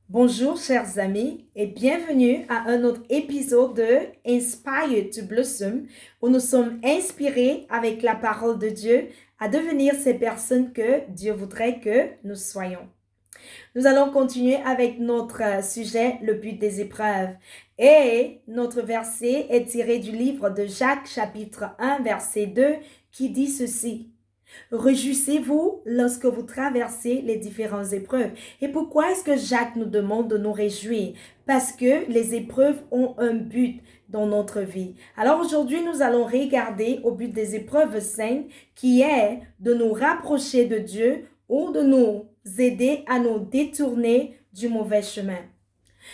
Bonjour chers amis et bienvenue à un autre épisode de Inspired to Blossom où nous sommes inspirés avec la parole de Dieu à devenir ces personnes que Dieu voudrait que nous soyons. Nous allons continuer avec notre sujet, le but des épreuves. Et notre verset est tiré du livre de Jacques chapitre 1 verset 2 qui dit ceci. Réjouissez-vous lorsque vous traversez les différentes épreuves. Et pourquoi est-ce que Jacques nous demande de nous réjouir? Parce que les épreuves ont un but dans notre vie. Alors aujourd'hui, nous allons regarder au but des épreuves saintes qui est de nous rapprocher de Dieu ou de nous aider à nous détourner du mauvais chemin.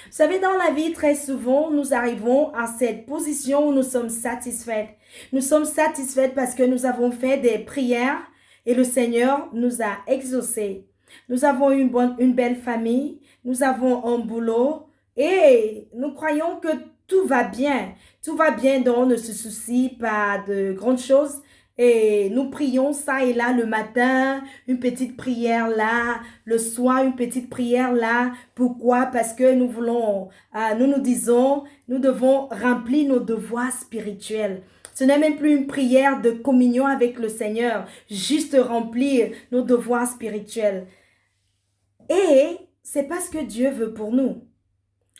Vous savez, dans la vie, très souvent, nous arrivons à cette position où nous sommes satisfaits. Nous sommes satisfaits parce que nous avons fait des prières et le Seigneur nous a exaucés. Nous avons une belle famille, nous avons un boulot et nous croyons que tout va bien. Tout va bien, donc on ne se soucie pas de grandes choses. Et nous prions ça et là le matin, une petite prière là, le soir, une petite prière là. Pourquoi? Parce que nous voulons, nous disons, nous devons remplir nos devoirs spirituels. Ce n'est même plus une prière de communion avec le Seigneur, juste remplir nos devoirs spirituels. Et c'est pas ce que Dieu veut pour nous.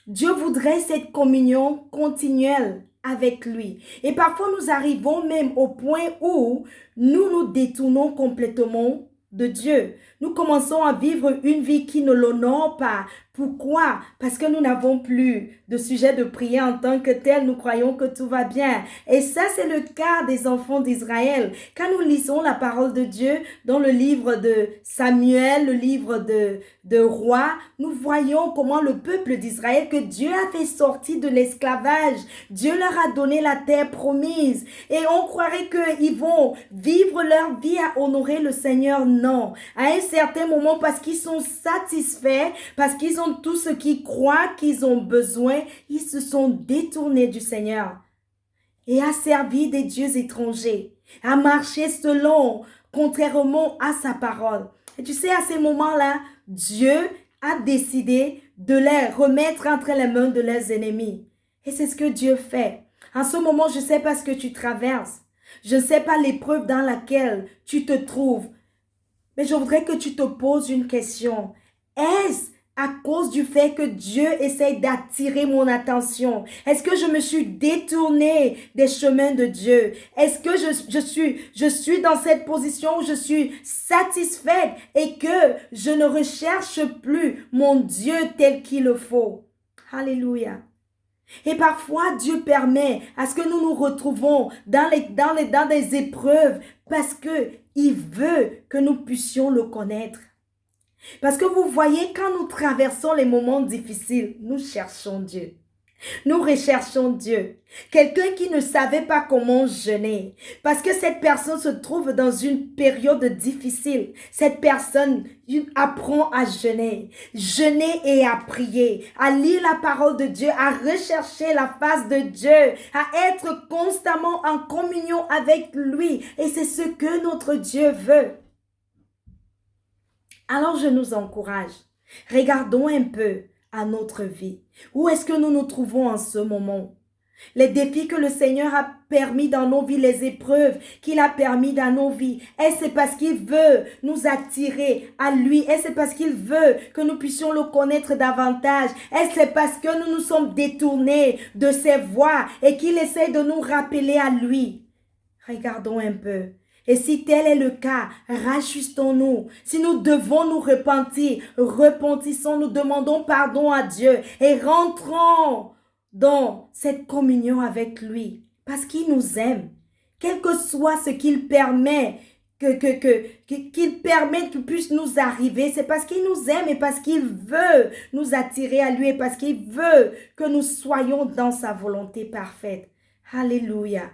Dieu voudrait cette communion continuelle avec lui. Et parfois, nous arrivons même au point où nous nous détournons complètement de Dieu. Nous commençons à vivre une vie qui ne l'honore pas. Pourquoi? Parce que nous n'avons plus de sujet de prière en tant que tel. Nous croyons que tout va bien. Et ça, c'est le cas des enfants d'Israël. Quand nous lisons la parole de Dieu dans le livre de Samuel, le livre de Rois, nous voyons comment le peuple d'Israël que Dieu a fait sortir de l'esclavage, Dieu leur a donné la terre promise. Et on croirait qu'ils vont vivre leur vie à honorer le Seigneur. Non. À un certain moment, parce qu'ils sont satisfaits, parce qu'ils ont tout ce qu'ils croient qu'ils ont besoin, ils se sont détournés du Seigneur et a servi des dieux étrangers, a marché contrairement à sa parole. Et tu sais, à ces moments-là, Dieu a décidé de les remettre entre les mains de leurs ennemis. Et c'est ce que Dieu fait. En ce moment, je ne sais pas ce que tu traverses. Je ne sais pas l'épreuve dans laquelle tu te trouves. Mais je voudrais que tu te poses une question. Est-ce à cause du fait que Dieu essaye d'attirer mon attention? Est-ce que je me suis détournée des chemins de Dieu? Est-ce que je suis dans cette position où je suis satisfaite et que je ne recherche plus mon Dieu tel qu'il le faut? Alléluia. Et parfois, Dieu permet à ce que nous nous retrouvons dans des épreuves parce qu'il veut que nous puissions le connaître. Parce que vous voyez, quand nous traversons les moments difficiles, nous cherchons Dieu. Nous recherchons Dieu. Quelqu'un qui ne savait pas comment jeûner. Parce que cette personne se trouve dans une période difficile. Cette personne apprend à jeûner. Jeûner et à prier. À lire la parole de Dieu. À rechercher la face de Dieu. À être constamment en communion avec lui. Et c'est ce que notre Dieu veut. Alors je nous encourage. Regardons un peu à notre vie. Où est-ce que nous nous trouvons en ce moment? Les défis que le Seigneur a permis dans nos vies, les épreuves qu'il a permis dans nos vies. Est-ce c'est parce qu'il veut nous attirer à lui? Est-ce c'est parce qu'il veut que nous puissions le connaître davantage? Est-ce c'est parce que nous nous sommes détournés de ses voies et qu'il essaie de nous rappeler à lui? Regardons un peu. Et si tel est le cas, rajustons-nous. Si nous devons nous repentir, repentissons, nous demandons pardon à Dieu et rentrons dans cette communion avec lui. Parce qu'il nous aime. Quel que soit ce qu'il permet, qu'il permet qu'il puisse nous arriver, c'est parce qu'il nous aime et parce qu'il veut nous attirer à lui et parce qu'il veut que nous soyons dans sa volonté parfaite. Alléluia.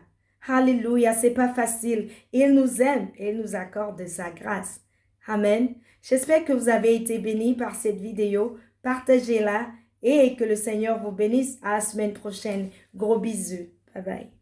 Alléluia, c'est pas facile. Il nous aime et il nous accorde de sa grâce. Amen. J'espère que vous avez été bénis par cette vidéo. Partagez-la et que le Seigneur vous bénisse. À la semaine prochaine. Gros bisous. Bye bye.